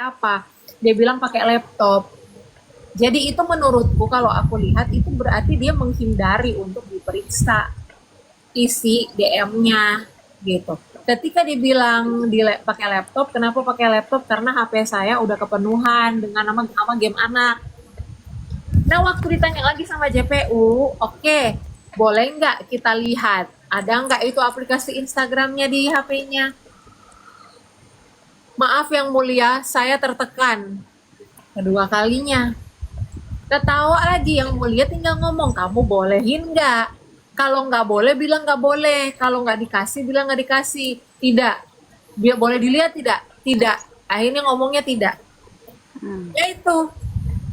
apa? Dia bilang pakai laptop. Jadi itu menurutku kalau aku lihat itu berarti dia menghindari untuk diperiksa isi DM-nya gitu. Ketika dibilang pakai laptop, kenapa pakai laptop? Karena HP saya udah kepenuhan dengan nama game anak. Nah, waktu ditanya lagi sama JPU, oke, boleh nggak kita lihat? Ada nggak itu aplikasi Instagramnya di HP-nya? Maaf yang mulia, saya tertekan. Kedua kalinya. Ketawa lagi yang mulia tinggal ngomong, kamu bolehin nggak? Kalau nggak boleh, bilang nggak boleh. Kalau nggak dikasih, bilang nggak dikasih. Tidak. Dia boleh dilihat tidak? Tidak. Akhirnya ngomongnya tidak. Ya itu.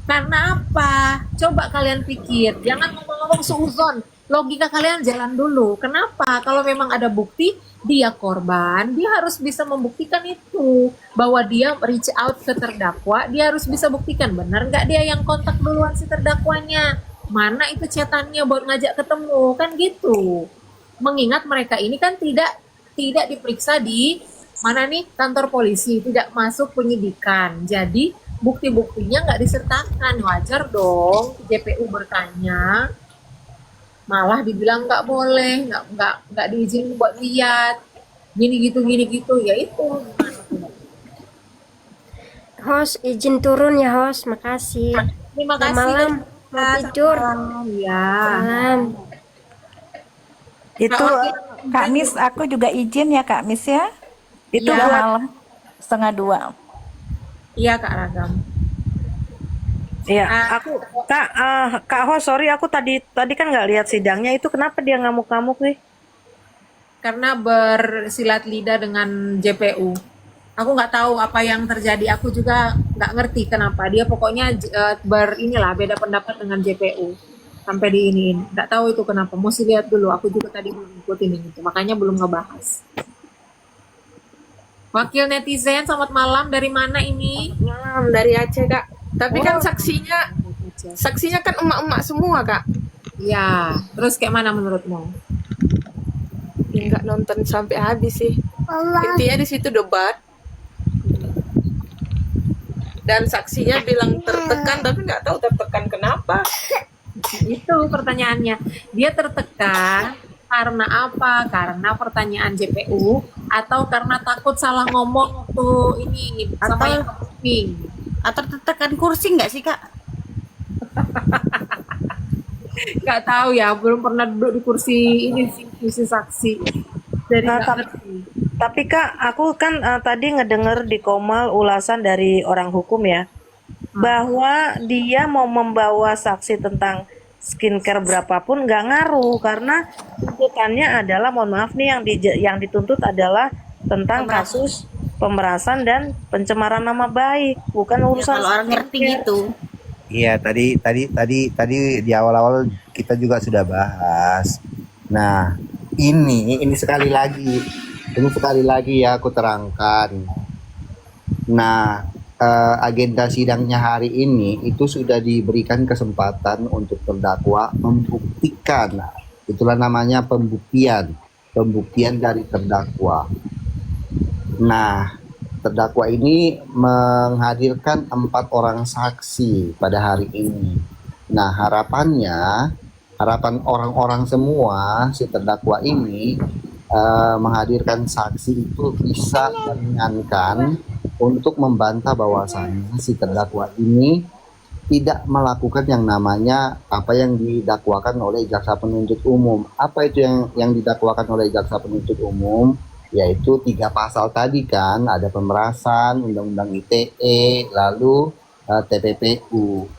Karena apa? Coba kalian pikir, jangan ngomong-ngomong suuzon. Logika kalian jalan dulu. Kenapa? Kalau memang ada bukti, dia korban, dia harus bisa membuktikan itu. Bahwa dia reach out ke terdakwa, dia harus bisa buktikan. Benar nggak dia yang kontak duluan si terdakwanya? Mana itu chatannya buat ngajak ketemu? Kan gitu. Mengingat mereka ini kan tidak diperiksa di mana nih kantor polisi, tidak masuk penyidikan. Jadi bukti-buktinya nggak disertakan, wajar dong JPU bertanya, malah dibilang nggak boleh, nggak diizinin buat lihat, gini gitu, ya itu gimana tuh? Host, izin turun ya host, makasih. Terima Selamat kasih malam, mau tidur. malam ya. Malam. Itu Kak Orki, Kak Mis, aku juga izin ya Kak Mis ya. Itu iya, udah malam, setengah dua. iya Kak Ragam. Iya, Ah, aku Kak Ho, sorry aku tadi kan nggak lihat sidangnya itu kenapa dia ngamuk-ngamuk nih? karena bersilat lidah dengan JPU. Aku nggak tahu apa yang terjadi. Aku juga nggak ngerti kenapa. Dia pokoknya berinilah beda pendapat dengan JPU sampai diiniin. Nggak tahu itu kenapa. Mesti lihat dulu. Aku juga tadi belum ngikutin itu. Makanya belum ngebahas. Wakil netizen, selamat malam. Dari mana ini? Malam dari Aceh kak. Tapi kan Oh, saksinya kan emak-emak semua kak. ya. Terus kayak mana menurutmu? Nggak nonton sampai habis sih. Intinya di situ debat dan saksinya bilang tertekan tapi nggak tahu tertekan kenapa. Itu pertanyaannya. Dia tertekan karena apa? Karena pertanyaan JPU atau karena takut salah ngomong waktu ini sama yang briefing. Atau tekan kursi nggak sih kak? Nggak tahu ya, belum pernah duduk di kursi ini sih, kursi saksi. Dari Nah, nggak ngerti. tapi Kak, aku kan tadi ngedenger di Komal ulasan dari orang hukum ya, bahwa dia mau membawa saksi tentang skincare berapapun nggak ngaruh karena tuntutannya adalah, mohon maaf nih, yang dituntut adalah tentang kasus pemerasan dan pencemaran nama baik, bukan Ya, urusan kalau orang ngerti skincare. gitu. Iya, tadi di awal-awal kita juga sudah bahas. Nah, ini sekali lagi ya aku terangkan. Nah, agenda sidangnya hari ini itu sudah diberikan kesempatan untuk terdakwa membuktikan. Nah, itulah namanya pembuktian dari terdakwa. Nah, terdakwa ini menghadirkan 4 orang saksi pada hari ini. Nah, harapan orang-orang semua si terdakwa ini menghadirkan saksi itu bisa meringankan untuk membantah bahwasannya si terdakwa ini tidak melakukan yang namanya apa yang didakwakan oleh jaksa penuntut umum. Apa itu yang didakwakan oleh jaksa penuntut umum? Yaitu 3 pasal tadi kan, ada pemerasan, undang-undang ITE, lalu TPPU.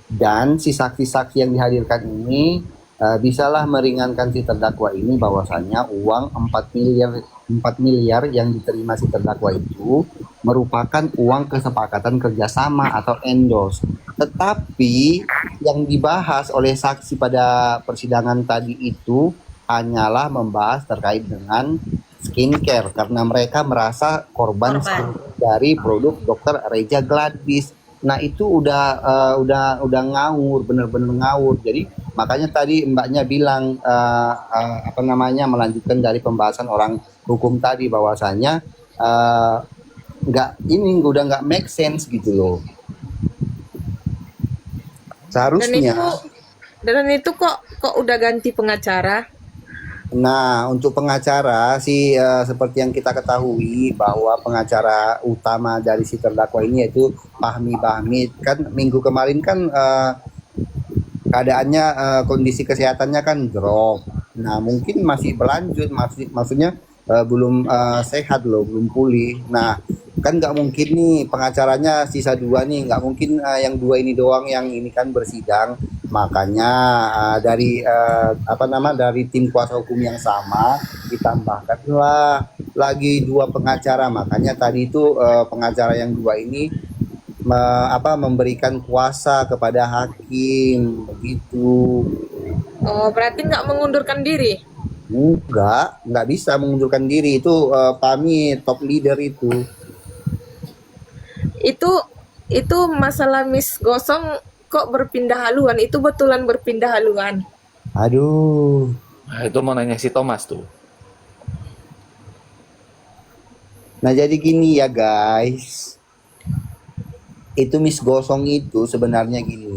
Dan si saksi-saksi yang dihadirkan ini bisalah meringankan si terdakwa ini bahwasannya uang 4 miliar yang diterima si terdakwa itu merupakan uang kesepakatan kerjasama atau endorse. Tetapi yang dibahas oleh saksi pada persidangan tadi itu hanyalah membahas terkait dengan skincare karena mereka merasa korban dari produk Dokter Reja Gladys. Nah, itu udah ngawur, bener-bener ngawur. Jadi makanya tadi mbaknya bilang melanjutkan dari pembahasan orang hukum tadi bahwasanya udah nggak make sense gitu loh. Seharusnya. Dan itu kok udah ganti pengacara? Nah, untuk pengacara sih seperti yang kita ketahui bahwa pengacara utama dari si terdakwa ini yaitu Fahmi Bahmid. Kan minggu kemarin kan keadaannya kondisi kesehatannya kan drop. Nah, mungkin masih berlanjut, maksudnya belum sehat loh, belum pulih. Nah, kan nggak mungkin nih pengacaranya sisa 2 nih, nggak mungkin yang 2 ini doang yang ini kan bersidang. Makanya dari dari tim kuasa hukum yang sama ditambahkanlah lagi 2 pengacara. Makanya tadi itu pengacara yang 2 ini memberikan kuasa kepada hakim begitu. Oh, berarti nggak mengundurkan diri? Nggak bisa mengundurkan diri. Itu Fahmi top leader itu. Itu masalah Miss Gosong kok berpindah haluan? Itu betulan berpindah haluan? Aduh. Nah, itu mau nanya si Thomas tuh. Nah, jadi gini ya guys. Itu Miss Gosong itu sebenarnya gini.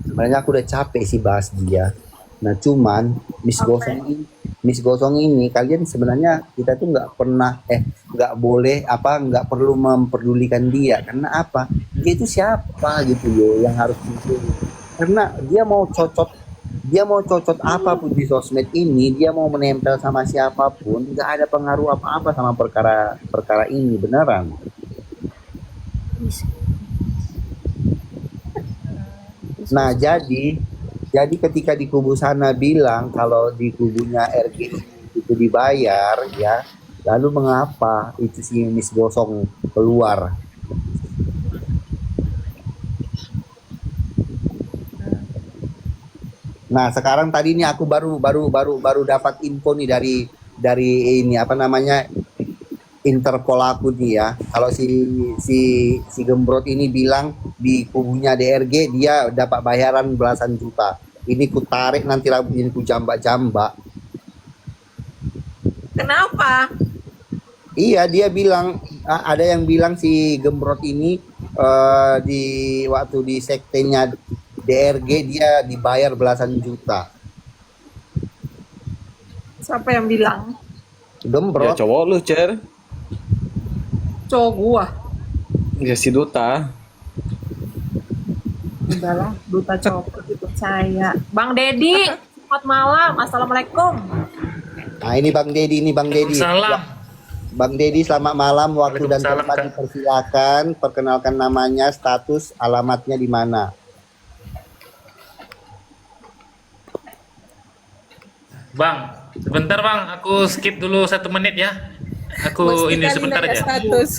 Sebenarnya aku udah capek sih bahas dia. Nah, cuman Miss Gosong ini kalian sebenarnya kita tuh nggak perlu memperdulikan dia. Karena apa? Dia itu siapa gitu loh yang harus muncul. Karena dia mau cocot apapun di sosmed ini, dia mau menempel sama siapapun, nggak ada pengaruh apa-apa sama perkara ini, beneran. Nah, jadi ketika di kubu sana bilang kalau di kubunya RG itu dibayar ya, lalu mengapa itu si Miss Gosong keluar? Nah, sekarang tadi ini aku baru dapat info nih dari ini Interpol aku nih ya. Kalau si Gembrot ini bilang di kubunya DRG dia dapat bayaran belasan juta. Ini ku tarik nanti rambutnya ku jambak-jambak. Kenapa? Iya, dia bilang ada yang bilang si Gembrot ini waktu di sektenya DRG dia dibayar belasan juta. Siapa yang bilang? Ya Gembrot. cowok lu, Cer. Cowok gua. Ya si Duta. Udahlah, duta copot dipercaya. Bang Dedi, selamat malam. Assalamualaikum. Nah, ini Bang Dedi. Salam. Bang Dedi, selamat malam. Waktu dan Waalaikumsalam, tempat Kak. dipersilakan. Perkenalkan namanya, status, alamatnya di mana. Bang, sebentar bang, aku skip dulu 1 menit ya. Aku Mesti ini kali sebentar nanya aja. status.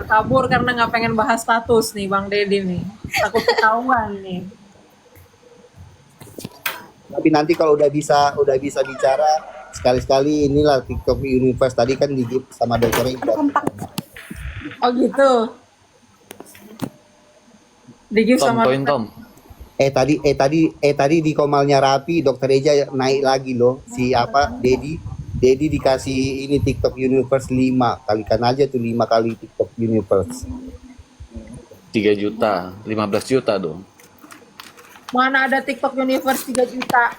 Kabur karena nggak pengen bahas status nih Bang Dedi nih. Takut ketahuan nih. Tapi nanti kalau udah bisa bicara, sekali-sekali inilah TikTok Universe tadi kan di sama dokter Indra. Oh gitu. Di Tom, sama poin Tom. Tadi di Komalnya Rapi dokter Eja naik lagi loh. Si Dedi dikasih ini TikTok Universe 5. Kalikan aja tuh 5 kali TikTok Universe. 3 juta, 15 juta dong. mana ada TikTok Universe 3 juta.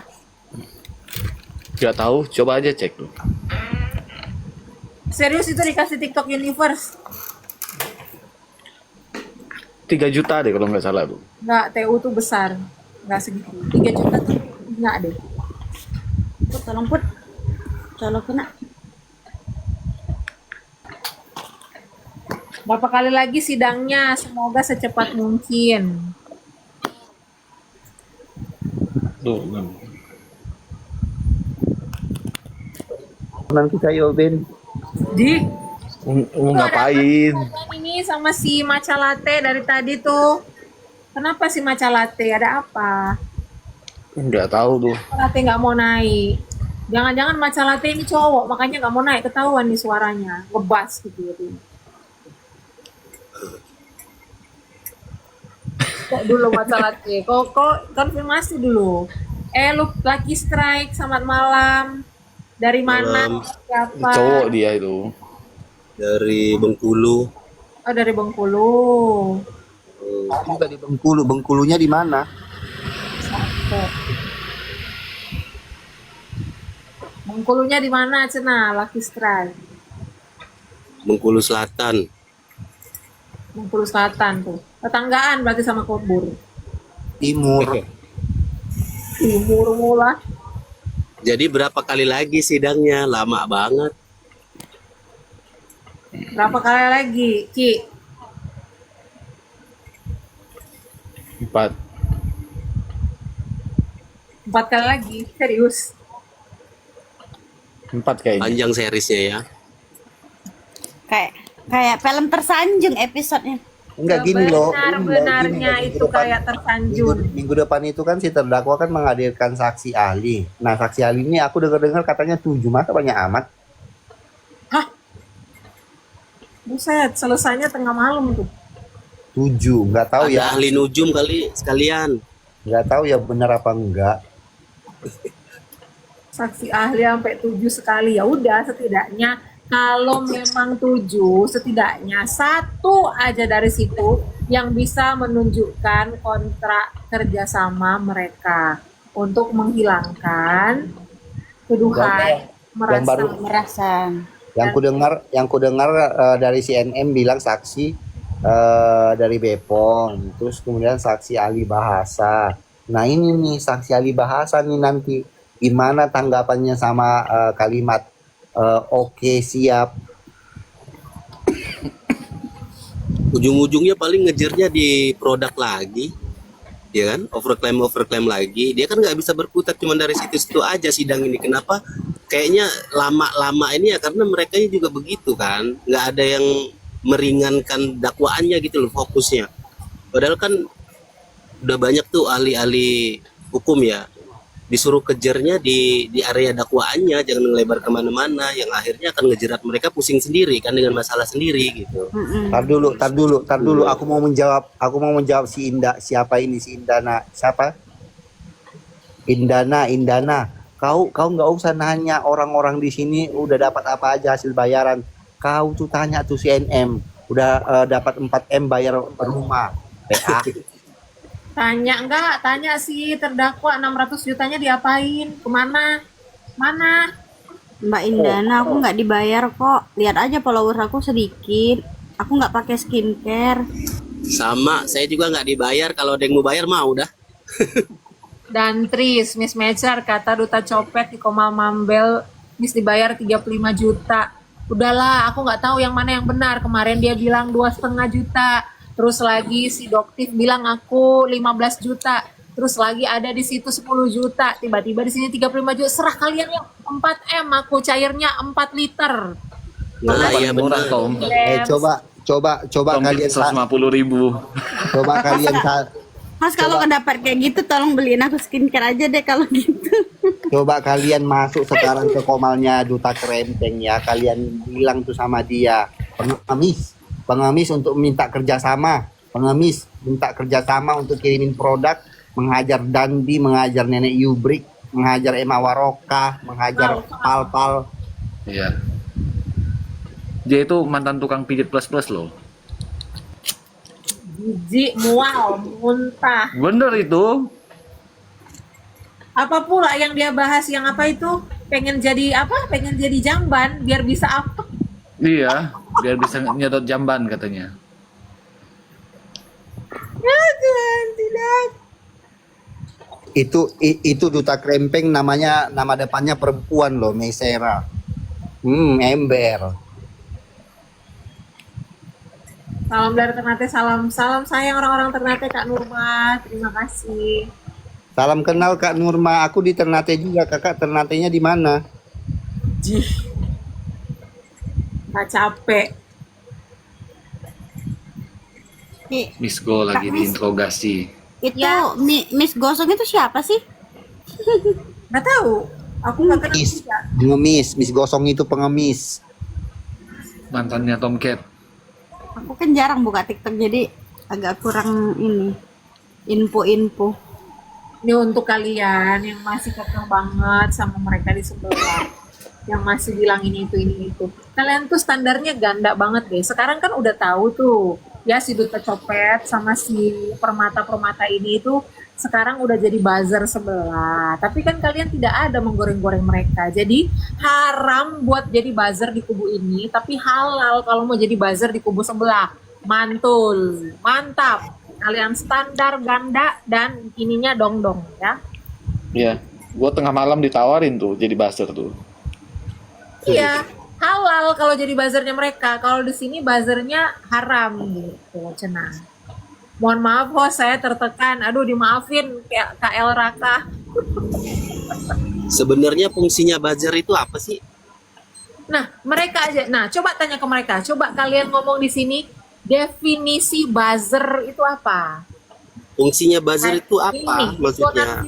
Gak tahu, coba aja cek tuh. Serius itu dikasih TikTok Universe? 3 juta deh kalau nggak salah tuh. Nggak, TU tuh besar. Nggak segitu. 3 juta tuh nggak deh. Put, tolong put. Kalau kena. Berapa kali lagi sidangnya? Semoga secepat mungkin. Tuh. Nanti saya Ben. Di Mau ngapain? ini sama si matcha latte dari tadi tuh. Kenapa si matcha latte? Ada apa? Nggak tahu tuh. Matcha latte nggak mau naik. Jangan-jangan matcha latte ini cowok, makanya nggak mau naik. Ketahuan nih suaranya, ngebas gitu. Kok dulu matcha latte? Kok konfirmasi dulu. Lu Lucky Strike, selamat malam. Dari mana? Siapa? Cowok dia itu. dari Bengkulu. Oh, dari Bengkulu. Aku juga di Bengkulu. Bengkulunya di mana? Satu. Bengkulunya di mana, Cena? Lucky Strike. Bengkulu Selatan. Bengkulu Selatan tuh. Tetanggaan berarti sama Kombur. Timur. Timur mula. Jadi berapa kali lagi sidangnya? Lama banget. Berapa kali lagi, Ki? 4. 4 kali lagi, serius. 4 kayaknya. Panjang seriesnya ya. Kayak film tersanjung episodenya. Enggak gini loh. Benar-benarnya itu kayak tersanjung. Minggu depan itu kan si terdakwa kan menghadirkan saksi ahli. Nah, saksi ahli ini aku dengar-dengar katanya 7, masa banyak amat? Buset, selesainya tengah malam tuh. 7, nggak tahu Ada ya. ahli nujum kali sekalian. Nggak tahu ya benar apa enggak. Saksi ahli sampai 7 sekali. Ya udah, setidaknya kalau memang 7, setidaknya 1 aja dari situ yang bisa menunjukkan kontrak kerjasama mereka untuk menghilangkan tuduhan Merasa. Yang ku dengar dari CNN bilang saksi dari Bepom, terus kemudian saksi ahli bahasa. Nah ini nih saksi ahli bahasa nih nanti gimana tanggapannya sama kalimat oke siap. Ujung-ujungnya paling ngejarnya di produk lagi. Ya kan? Overclaim lagi. Dia kan nggak bisa berkutat cuma dari situ-situ aja sidang ini. Kenapa? Kayaknya lama-lama ini ya karena mereka juga begitu kan. Nggak ada yang meringankan dakwaannya gitu loh fokusnya. Padahal kan udah banyak tuh ahli-ahli hukum ya. Disuruh kejarnya di area dakwaannya, jangan melebar kemana-mana. Yang akhirnya akan ngejerat mereka pusing sendiri kan dengan masalah sendiri gitu. Tar dulu. Aku mau menjawab si Indah. Siapa ini si Indana? Siapa? Indana. Kau nggak usah nanya orang-orang di sini udah dapat apa aja hasil bayaran. Kau tuh tanya tuh si NM udah dapat 4M bayar rumah. PA. Tanya si terdakwa 600 jutanya diapain? Kemana? Mana? Mbak Indana, aku nggak dibayar kok. Lihat aja follower aku sedikit. Aku nggak pakai skincare. Sama, saya juga nggak dibayar. Kalau ada yang mau bayar mau dah. Dan Tris, Miss Mecer kata duta copet di Komal Mambel, Miss dibayar 35 juta. Udahlah, aku nggak tahu yang mana yang benar. Kemarin dia bilang 2,5 juta. Terus lagi si Doktif bilang aku 15 juta. Terus lagi ada di situ 10 juta. Tiba-tiba di sini 35 juta. Serah kalian yang 4M, aku cairnya 4 liter. Nah, iya murah benar. Tom. Coba kalian 150.000. coba kalian Mas kalau dapat kayak gitu tolong beliin aku skincare aja deh kalau gitu. coba kalian masuk sekarang ke komalnya Duta Krempeng ya. Kalian bilang tuh sama dia, pengemis untuk minta kerjasama, pengemis minta kerjasama untuk kirimin produk, menghajar Dandi, menghajar Nenek Yubrik, menghajar Emma Waroka, menghajar Pal. Iya. Dia itu mantan tukang pijit plus loh. Jijik, mual, muntah. Bener itu. Apa pula yang dia bahas yang apa itu? Pengen jadi apa? Pengen jadi jamban biar bisa apa? Iya, biar bisa nyedot jamban katanya. Ya kan, tidak. Itu Duta Krempeng nama depannya perempuan loh, Meisera. Ember. Salam dari Ternate, salam sayang orang-orang Ternate, Kak Nurma, terima kasih. Salam kenal Kak Nurma, aku di Ternate juga. Kakak Ternatenya di mana? Jih, nggak capek. Miss Go lagi diinterogasi. Itu Ya. Miss Gosong itu siapa sih? Nggak tahu, aku nggak kenal juga. Pengemis, Miss Gosong itu pengemis. Mantannya Tomcat. Aku kan jarang buka TikTok jadi agak kurang ini info-info. Ini untuk kalian yang masih kekeh banget sama mereka di sebelah. yang masih bilang ini itu. Kalian tuh standarnya ganda banget deh. Sekarang kan udah tahu tuh, ya si Duta Copet sama si Permata-Permata ini itu sekarang udah jadi buzzer sebelah. Tapi kan kalian tidak ada menggoreng-goreng mereka. Jadi haram buat jadi buzzer di kubu ini, tapi halal kalau mau jadi buzzer di kubu sebelah. Mantul, mantap. Kalian standar ganda dan ininya dong-dong ya. Iya, gua tengah malam ditawarin tuh jadi buzzer tuh. Iya, halal kalau jadi buzzernya mereka. Kalau di sini buzzernya haram gitu, cenah. Mohon maaf host, saya tertekan. Aduh, dimaafin kayak KL Raka. Sebenarnya fungsinya buzzer itu apa sih? Nah, mereka aja. Nah, coba tanya ke mereka. Coba kalian ngomong di sini definisi buzzer itu apa? Fungsinya buzzer itu apa Ini, maksudnya?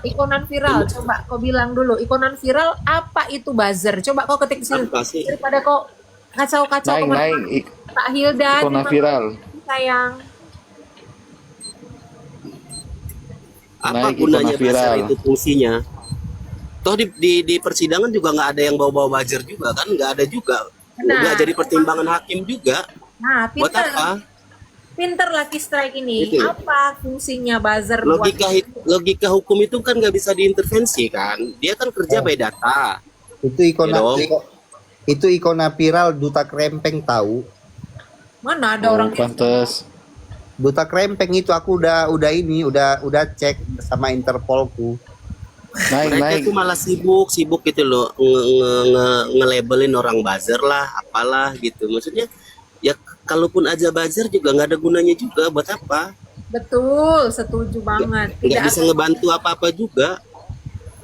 ikonan viral. Coba kau bilang dulu, ikonan viral apa itu buzzer? Coba kau ketik di sini. Apa sih? Daripada kau kacau-kacau Naik, Pak Hilda. ikona terima viral. kasih, sayang. Apa Naik gunanya ikona buzzer viral. itu fungsinya? Toh di persidangan juga nggak ada yang bawa-bawa buzzer juga kan? Nggak ada juga. Nah. Nggak jadi pertimbangan hakim juga. Nah, Buat apa? pinter Lucky Strike ini. Gitu. Apa fungsinya buzzer buat Logika hukum itu kan nggak bisa diintervensi kan? Dia kan kerja by data. Itu ikona Iya dong. itu ikona viral Duta Krempeng tahu. mana ada Oh, orang pantes. Duta Krempeng itu aku udah udah cek sama Interpolku. Naik. Mereka tuh malah sibuk gitu loh nge-labelin orang buzzer lah, apalah gitu. Maksudnya ya kalaupun aja buzzer juga nggak ada gunanya juga, buat apa? betul, setuju banget. Nggak bisa ngebantu apa-apa juga.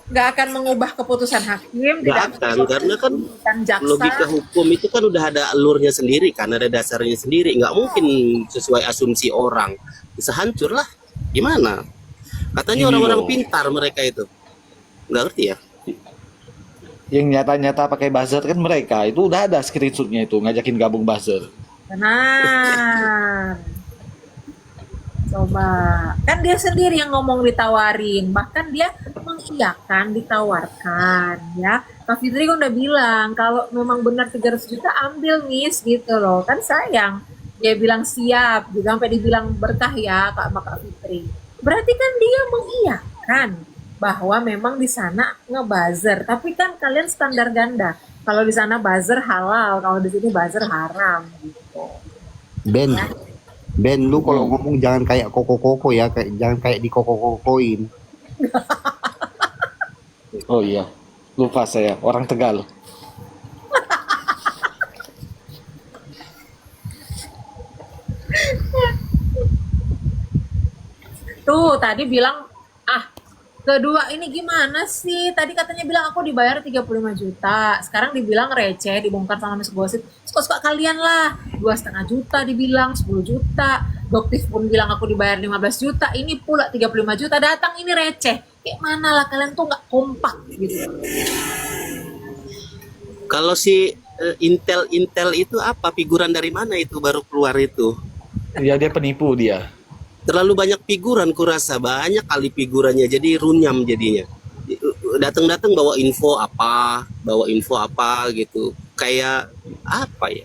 Nggak akan mengubah keputusan hakim, Nggak akan, karena kan keputusan jaksa. logika hukum itu kan udah ada alurnya sendiri kan, ada dasarnya sendiri. Nggak mungkin sesuai asumsi orang. Bisa hancur lah. Gimana? Katanya Ini orang-orang loh. pintar mereka itu. Nggak ngerti ya? Yang nyata-nyata pakai buzzer kan mereka. Itu udah ada screenshotnya itu ngajakin gabung buzzer. Benar. Coba. Kan dia sendiri yang ngomong ditawarin. Bahkan dia mengiyakan ditawarkan. Ya. Kak Fitri kan udah bilang, kalau memang benar 300 juta ambil Miss gitu loh. Kan sayang. Dia bilang siap. Juga sampai dibilang berkah ya Kak sama Kak Fitri. Berarti kan dia mengiyakan bahwa memang di sana ngebuzzer. Tapi kan kalian standar ganda. Kalau di sana buzzer halal, kalau di sini buzzer haram gitu. Ben, lu kalau ngomong jangan kayak koko-koko ya, jangan kayak di koko-kokoin. Oh iya. Lupa saya, orang Tegal. Tuh, tadi bilang, kedua ini gimana sih? Tadi katanya bilang aku dibayar 35 juta. Sekarang dibilang receh, dibongkar sama Miss Gosip. Suka-suka kalian lah. 2,5 juta dibilang, 10 juta. Doktif pun bilang aku dibayar 15 juta. Ini pula 35 juta. Datang ini receh. Kayak mana lah kalian tuh nggak kompak gitu. Kalau si Intel itu apa? Figuran dari mana itu baru keluar itu? Ya dia penipu dia. Terlalu banyak figuran, kurasa banyak kali figurannya, jadi runyam jadinya. Datang-datang bawa info apa gitu, kayak apa ya?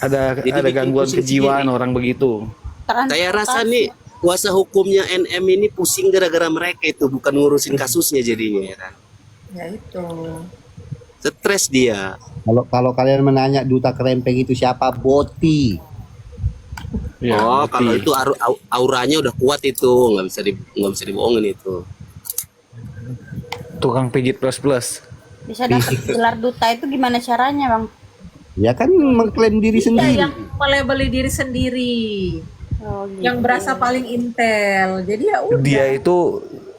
Ada Jadi bikin gangguan pusing kejiwaan sendiri. orang begitu. Kayak rasa nih kuasa hukumnya NM ini pusing gara-gara mereka itu, bukan ngurusin kasusnya jadinya ya kan. Ya itu. Stres dia. Kalau kalian menanya Duta Krempeng itu siapa? Boti. Ya, Oh, ngerti. kalau itu auranya udah kuat itu, nggak bisa dibohongin itu. Tukang pijit plus. Bisa dapat gelar duta itu gimana caranya, Bang? Ya kan mengklaim diri Dia sendiri. yang melebeli diri sendiri. Oh, gitu. Yang berasa paling intel. Jadi ya udah.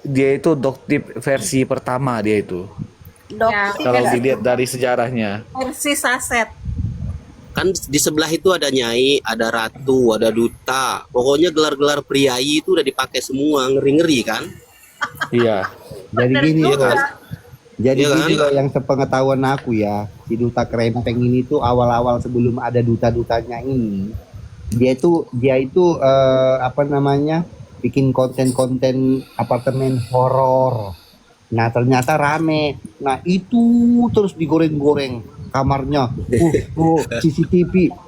Dia itu doktip versi pertama dia itu. Dokter Kalau dilihat dari sejarahnya. Versi saset. Kan di sebelah itu ada nyai, ada ratu, ada duta. Pokoknya gelar-gelar priai itu udah dipakai semua, ngeri-ngeri kan? Iya. Jadi gini Iya kan? Jadi Iya kan? gini loh yang sepengetahuan aku ya, si Duta Krempeng ini tuh awal-awal sebelum ada duta-dutanya ini, dia itu apa namanya, bikin konten-konten apartemen horor. Nah ternyata rame. Nah itu terus digoreng-goreng kamarnya.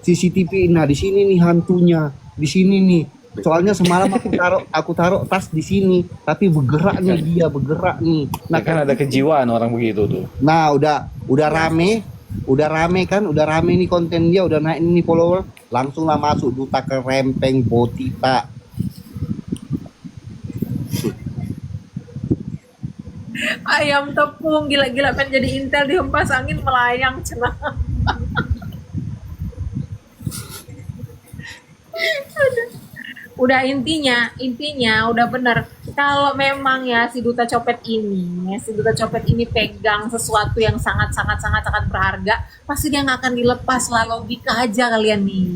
CCTV. Nah di sini nih hantunya, di sini nih. Soalnya semalam aku taruh tas di sini, tapi bergerak nih dia bergerak nih. Nah kan ada kejiwaan orang begitu tuh. Nah udah rame kan, udah rame nih konten dia, udah naik nih follower, langsung lah masuk Duta Kerempeng Botita. Ayam tepung gila-gila pengen jadi intel dihempas angin melayang cenah. Udah intinya udah bener kalau memang ya si duta copet ini pegang sesuatu yang sangat berharga, pasti dia nggak akan dilepas lah. Logika aja kalian nih,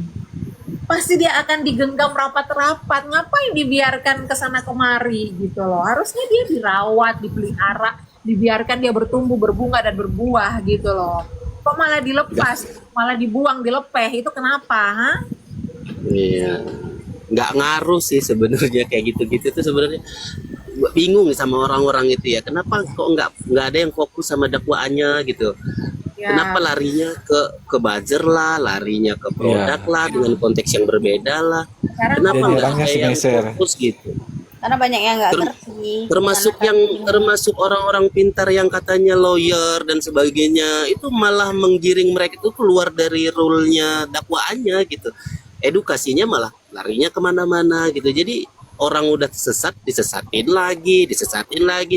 pasti dia akan digenggam rapat-rapat. Ngapain dibiarkan kesana kemari gitu loh? Harusnya dia dirawat, dipelihara, dibiarkan dia bertumbuh, berbunga dan berbuah gitu loh. Kok malah dilepas, malah dibuang, dilepeh? Itu kenapa? Hah? Iya, nggak ngaruh sih sebenarnya kayak gitu-gitu tuh sebenarnya. Bingung sama orang-orang itu ya, kenapa kok nggak ada yang fokus sama dakwaannya gitu. Ya. Kenapa larinya ke buzzer lah, larinya ke produk lah dengan konteks yang berbeda lah. Kenapa Jadi nggak orangnya ada yang segeser. fokus gitu. Karena banyak yang nggak ngerti. Termasuk orang-orang pintar yang katanya lawyer dan sebagainya, itu malah menggiring mereka itu keluar dari rule-nya dakwaannya gitu. Edukasinya malah larinya kemana-mana gitu. Jadi orang udah disesatin lagi,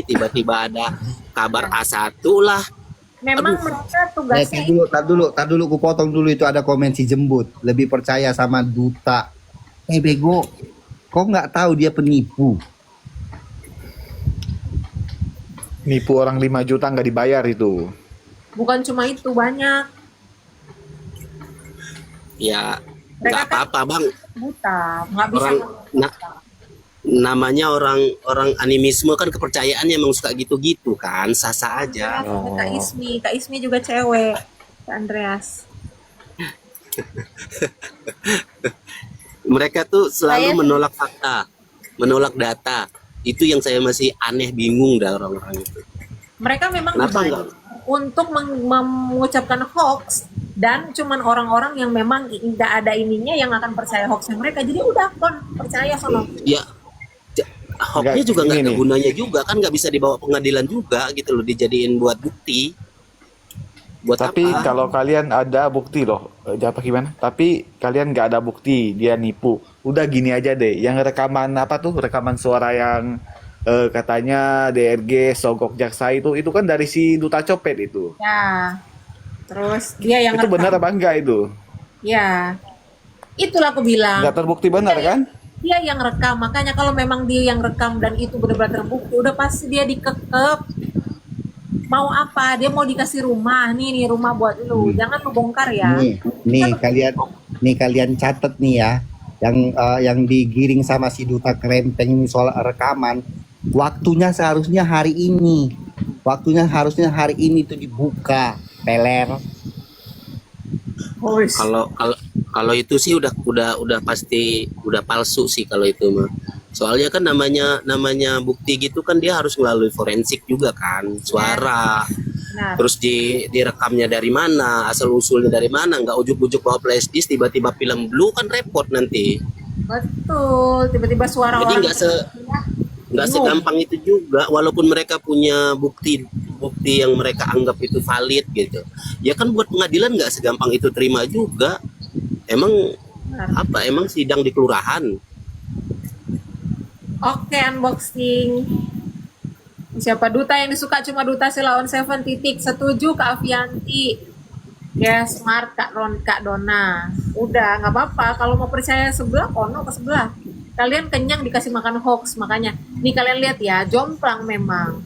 tiba-tiba ada kabar A1 lah. Memang mereka tugasnya Tar dulu, ku potong dulu. Itu ada komen si Jembut, lebih percaya sama Duta. Bego, kok nggak tahu dia penipu? Nipu orang 5 juta nggak dibayar itu. bukan cuma itu, banyak Ya Mereka nggak apa-apa bang. buta, nggak bisa. Orang namanya orang animisme kan kepercayaannya emang suka gitu-gitu kan, sah-sah aja. Kak Ismi juga cewek, Kak Andreas. Mereka tuh selalu menolak fakta, menolak data. Itu yang saya masih aneh, bingung dah orang-orang itu. Mereka memang Kenapa dibayar untuk mengucapkan hoax, dan cuman orang-orang yang memang nggak ada ininya yang akan percaya hoaxnya mereka. Jadi udah percaya sama. Ya, hoaxnya juga nggak ada gunanya juga kan, nggak bisa dibawa pengadilan juga gitu loh, dijadiin buat bukti. Buat Tapi apa? kalau kalian ada bukti loh, apa gimana? Tapi kalian nggak ada bukti dia nipu. Udah gini aja deh, yang rekaman apa tuh, rekaman suara yang katanya DRG sogok jaksa itu kan dari si Duta Copet itu. Ya, terus dia yang Itu benar apa enggak itu? Ya, itulah aku bilang. Nggak terbukti benar kan? Dia yang rekam, makanya kalau memang dia yang rekam dan itu benar-benar terbukti, udah pasti dia dikekep. Mau apa? Dia mau dikasih rumah, nih rumah buat lu, jangan lu bongkar ya. Nih kalian catat nih ya, yang digiring sama si Duta Kerempeng ini soal rekaman. Waktunya harusnya hari ini tuh dibuka, peler. Kalau itu sih udah pasti udah palsu sih kalau itu mah. Soalnya kan namanya bukti gitu kan, dia harus melalui forensik juga kan, suara. Nah, Terus direkamnya dari mana, asal usulnya dari mana, nggak ujuk-ujuk bawa flash disk tiba-tiba film blue kan repot nanti. betul, tiba-tiba suara Jadi orang nggak segampang itu juga, walaupun mereka punya bukti yang mereka anggap itu valid gitu. Ya kan buat pengadilan nggak segampang itu terima juga. Emang sidang di kelurahan. Oke, unboxing. Siapa Duta yang disuka cuma Duta Selaon 7 titik. Setuju Kak Avianti. Ya, smart Kak Dona. Udah, nggak apa-apa. Kalau mau percaya sebelah, kono ke sebelah. Kalian kenyang dikasih makan hoax, makanya. Nih kalian lihat ya, jomplang memang.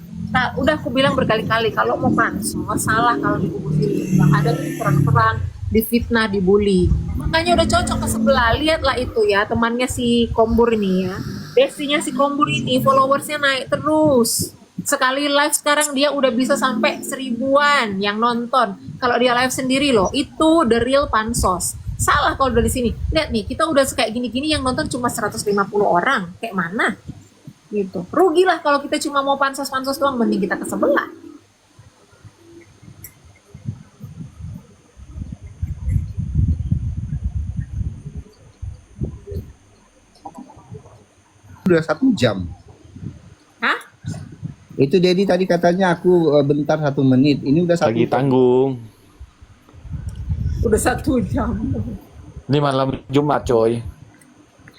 Udah aku bilang berkali-kali, kalau mau pansos, salah kalau dibully. Ada tuh perang-perang, difitnah, dibully. Makanya udah cocok ke sebelah. Lihatlah itu ya, temannya si Kombur ini ya. Bestinya si Kombur ini, followersnya naik terus. Sekali live sekarang dia udah bisa sampai 1000-an yang nonton. Kalau dia live sendiri loh, itu the real pansos. Salah kalau dari sini. Lihat nih, kita udah kayak gini-gini yang nonton cuma 150 orang. Kayak mana? Gitu. Rugilah kalau kita cuma mau pansos-pansos doang, mending kita ke sebelah. Udah 1 jam. Hah? Itu Dedi tadi katanya aku bentar 1 menit. Ini udah 1 Lagi jam. tanggung. Udah 1 jam. Ini malam Jumat coy.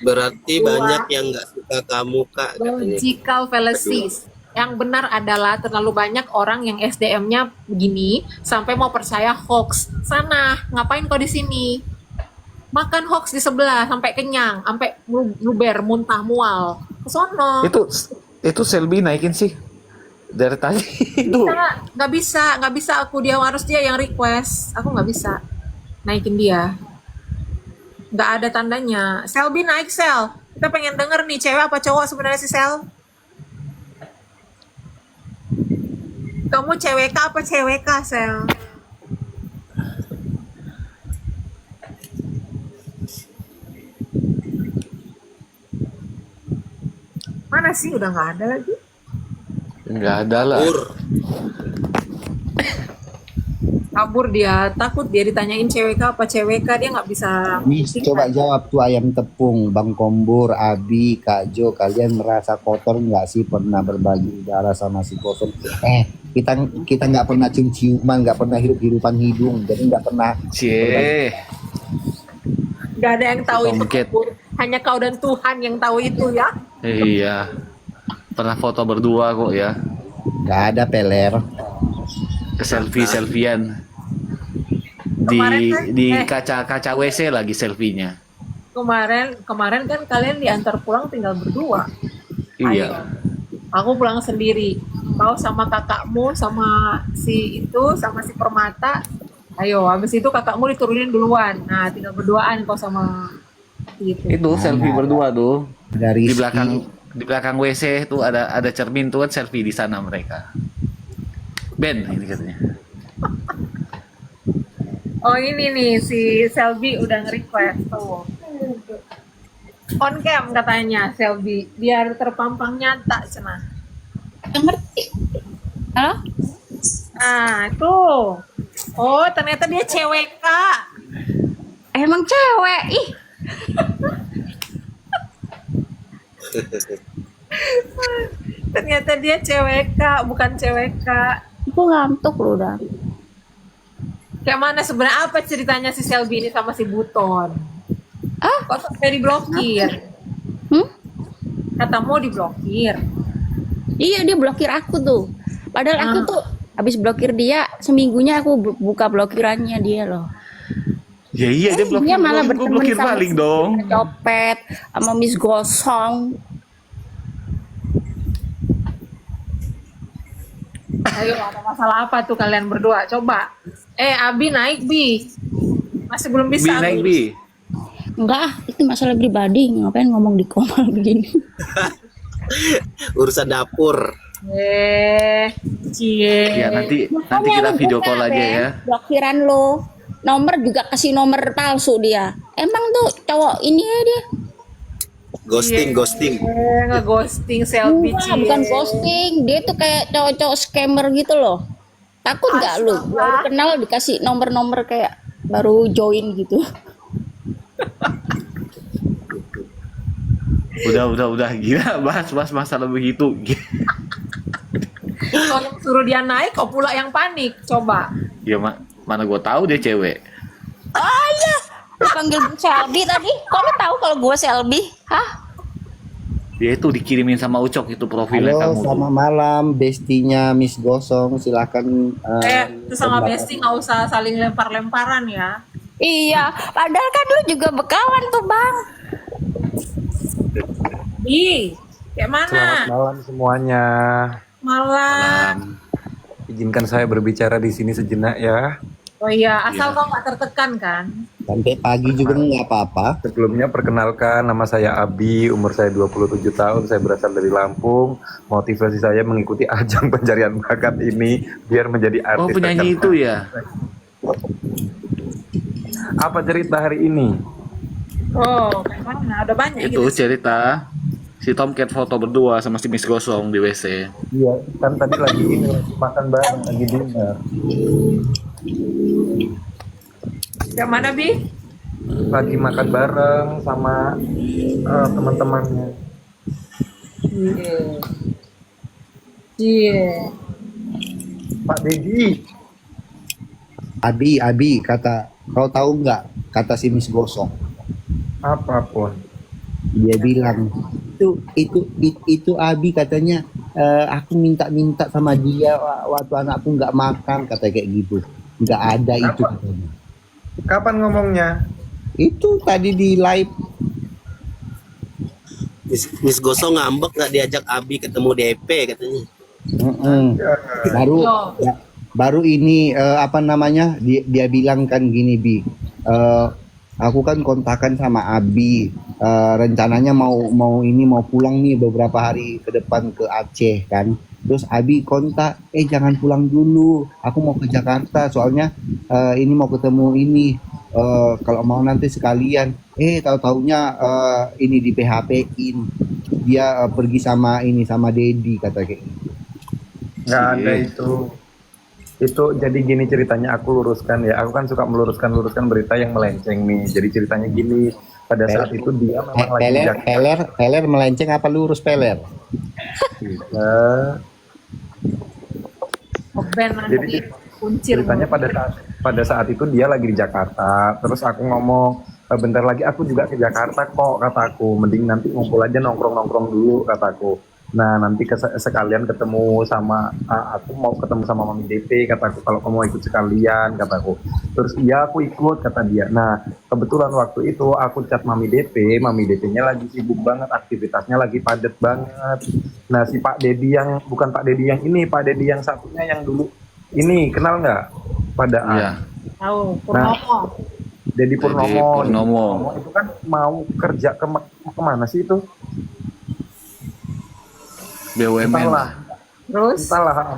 Berarti banyak yang nggak suka kamu kak katanya. Logical fallacies. Yang benar adalah terlalu banyak orang yang SDM-nya begini sampai mau percaya hoax. Sana, ngapain kau di sini? Makan hoax di sebelah sampai kenyang, sampai luber, muntah, mual. Kesono. Itu Selby naikin sih dari tadi itu. Nggak bisa aku, dia harus dia yang request. Aku nggak bisa naikin dia. Nggak ada tandanya. Selby naik Sel. Kita pengen denger nih cewek apa cowok sebenarnya si Sel. Kamu cewek apa cewek Sel? Mana sih udah nggak ada lagi? Nggak ada lah. Kabur dia, takut dia ditanyain cewek apa cewek dia nggak bisa. Miss, coba jawab tuh ayam tepung, Bang Kombur, Abi, Kak Jo, kalian merasa kotor nggak sih pernah berbagi udara sama si kosong? Kita nggak pernah cium-ciuman, nggak pernah hirup-hirupan hidung, jadi nggak pernah. Nggak ada yang tahu itu. Bangkit. Kabur. Hanya kau dan Tuhan yang tahu itu ya. Iya. Pernah foto berdua kok ya. Nggak ada peler. Selfie-selfian. Di kaca WC lagi selfie-nya. Kemarin kan kalian diantar pulang tinggal berdua. Iya. Ayo. Aku pulang sendiri. Kau sama kakakmu, sama si Permata. Ayo, habis itu kakakmu diturunin duluan. Nah, tinggal berduaan kau sama itu. Itu selfie berdua tuh. Dari Di belakang WC tuh ada cermin tuh kan, selfie di sana mereka. Ben ini katanya. Oh ini nih si Selby udah nge-request tuh. On cam katanya Selby, biar terpampang nyata cenah. Ngerti. Halo? Nah tuh. Oh ternyata dia cewek kak. Emang cewek? Ih. Ternyata dia cewek kak, bukan cewek kak. Aku ngantuk loh udah. Kayak mana sebenarnya apa ceritanya si Selby ini sama si Buton? Kok sampai diblokir? Katamu diblokir. Iya dia blokir aku tuh. Padahal aku tuh habis blokir dia seminggunya aku buka blokirannya dia loh. Ya iya dia blokir. Dia malah Gue berteman blokir sama balik si dong. Copet sama Miss Gosong. Ayo ada masalah apa tuh kalian berdua? Coba. Abi naik Bi. Masih belum bisa. Bi naik Bi. Enggak, itu masalah pribadi. Ngapain ngomong di komal begini? Urusan dapur. Cie. Ya nanti kita video call aja ya. Blokiran lo. Nomor juga kasih nomor palsu dia. Emang tuh cowok ini ya dia. Ghosting. Nge-ghosting Selby. Bukan ghosting, dia tuh kayak cowok-cowok scammer gitu loh. Takut nggak lu? Baru kenal dikasih nomor-nomor kayak baru join gitu. Udah gila bahas masalah begitu. Kalau suruh dia naik, kok pula yang panik? Coba. Ya mana gue tahu dia cewek. Oh iya, lu panggil Selby tadi. Kok lu tahu kalau gue Selby? Hah? Dia itu dikirimin sama Ucok itu profilnya Halo, kamu. selamat malam bestinya Miss Gosong, silakan. Itu sama Besti nggak usah saling lempar-lemparan ya. Iya, padahal kan lu juga bekawan tuh bang. Kayak mana? Selamat malam semuanya. Malam. Izinkan saya berbicara di sini sejenak ya. Oh iya, asal kau nggak tertekan kan? Sampai pagi juga nggak apa-apa. Sebelumnya perkenalkan, nama saya Abi, umur saya 27 tahun, saya berasal dari Lampung. Motivasi saya mengikuti ajang pencarian bakat ini biar menjadi artis. Oh penyanyi terkenal. itu ya? Apa cerita hari ini? Oh, kayak mana? Ada banyak Itu gitu. cerita Si Tomcat foto berdua sama si Miss Gosong di WC. Iya, kan tadi lagi ini lagi makan bareng, lagi dinner. Yang mana, Bi? Lagi makan bareng sama teman-temannya. Iya. Pak Dedi. Abi kata, kau tahu nggak kata si Miss Gosong? Apapun. Dia bilang itu Abi katanya, aku minta sama dia waktu anakku nggak makan, kata kayak gitu. Nggak ada itu katanya. Kapan ngomongnya? Itu tadi di live. Miss Gosong ngambek nggak diajak Abi ketemu DP katanya. Baru ini apa namanya, dia bilang kan gini, Bi, aku kan kontakan sama Abi, rencananya mau pulang nih beberapa hari ke depan ke Aceh kan. Terus Abi kontak, jangan pulang dulu, aku mau ke Jakarta soalnya ini mau ketemu ini, kalau mau nanti sekalian. Tahu-taunya ini di PHP-in, dia pergi sama Dedi, kata kayak gitu. Nggak ada itu jadi gini ceritanya, aku luruskan ya, aku kan suka meluruskan berita yang melenceng nih. Jadi ceritanya gini, pada saat itu dia memang lagi peler melenceng apa lurus peler? Jadi ceritanya pada saat itu dia lagi di Jakarta, terus aku ngomong, bentar lagi aku juga ke Jakarta kok, kataku, mending nanti ngumpul aja nongkrong dulu, kataku. Nah nanti sekalian ketemu sama aku mau ketemu sama Mami DP, kataku, kalau kamu mau ikut sekalian, kataku. Terus iya aku ikut, kata dia. Nah kebetulan waktu itu aku chat Mami DP-nya lagi sibuk banget, aktivitasnya lagi padat banget. Nah si Pak Dedi yang bukan Pak Dedi yang ini, Pak Dedi yang satunya yang dulu ini, kenal nggak? Padaan. Iya. Tahu, Purnomo. Dedi Purnomo itu kan mau kerja kemana sih itu? BUMN. Entahlah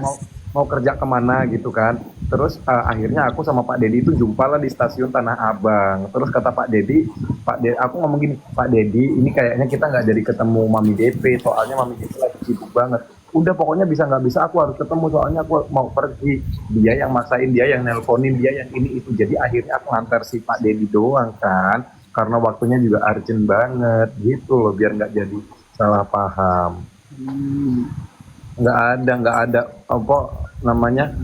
mau kerja kemana gitu kan. Terus akhirnya aku sama Pak Dedi itu jumpa lah di stasiun Tanah Abang. Terus kata Pak Dedi, aku ngomong gini, Pak Dedi, ini kayaknya kita nggak jadi ketemu Mami DP, soalnya Mami DP lagi sibuk banget. Udah pokoknya bisa nggak bisa aku harus ketemu, soalnya aku mau pergi. Dia yang maksain, dia yang nelponin, dia yang ini itu. Jadi akhirnya aku ngantar si Pak Dedi doang kan, karena waktunya juga urgent banget gitu loh, biar nggak jadi salah paham. Nggak ada apa namanya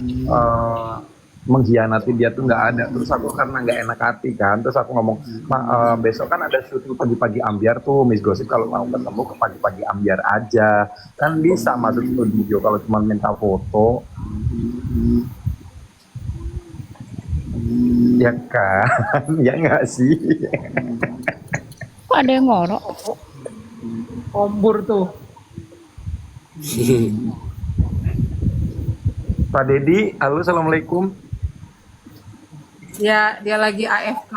mengkhianati dia tuh, nggak ada. Terus aku karena nggak enak hati kan, terus aku ngomong, besok kan ada syuting pagi-pagi ambiar tuh, Miss Gosip kalau mau ketemu ke pagi-pagi ambiar aja kan bisa masuk studio kalau cuma minta foto. Ya kan, ya nggak sih? Kok ada yang ngorok? Kombur tuh. Pak Dedi, halo, assalamualaikum. Ya, dia lagi AFK.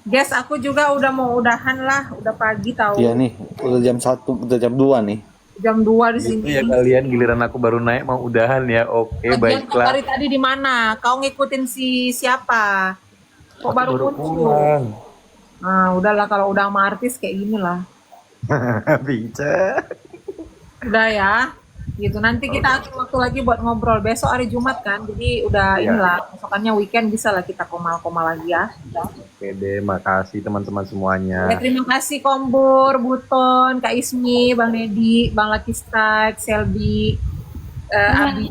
Guys, aku juga udah mau udahan lah, udah pagi tahu. Iya nih, udah jam 1, udah jam 2 nih. Jam 2 di sini. Ya kalian, giliran aku baru naik mau udahan ya. Oke, baiklah. Dari tadi di mana? Kau ngikutin siapa? Kok baru muncul? Nah, udahlah kalau udah sama artis kayak gini lah. Bisa. Udah ya. Gitu, nanti kita atur waktu lagi buat ngobrol. Besok hari Jumat kan, jadi udah inilah, besokannya weekend bisa lah kita komal-komal lagi ya. Oke deh, makasih teman-teman semuanya. Ya, terima kasih Kombur, Buton, Kak Ismi, Bang Nedi, Bang Lucky Strike, Selby, Abi.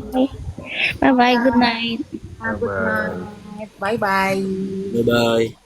Bye bye, good night. Good night. Bye bye. Bye bye.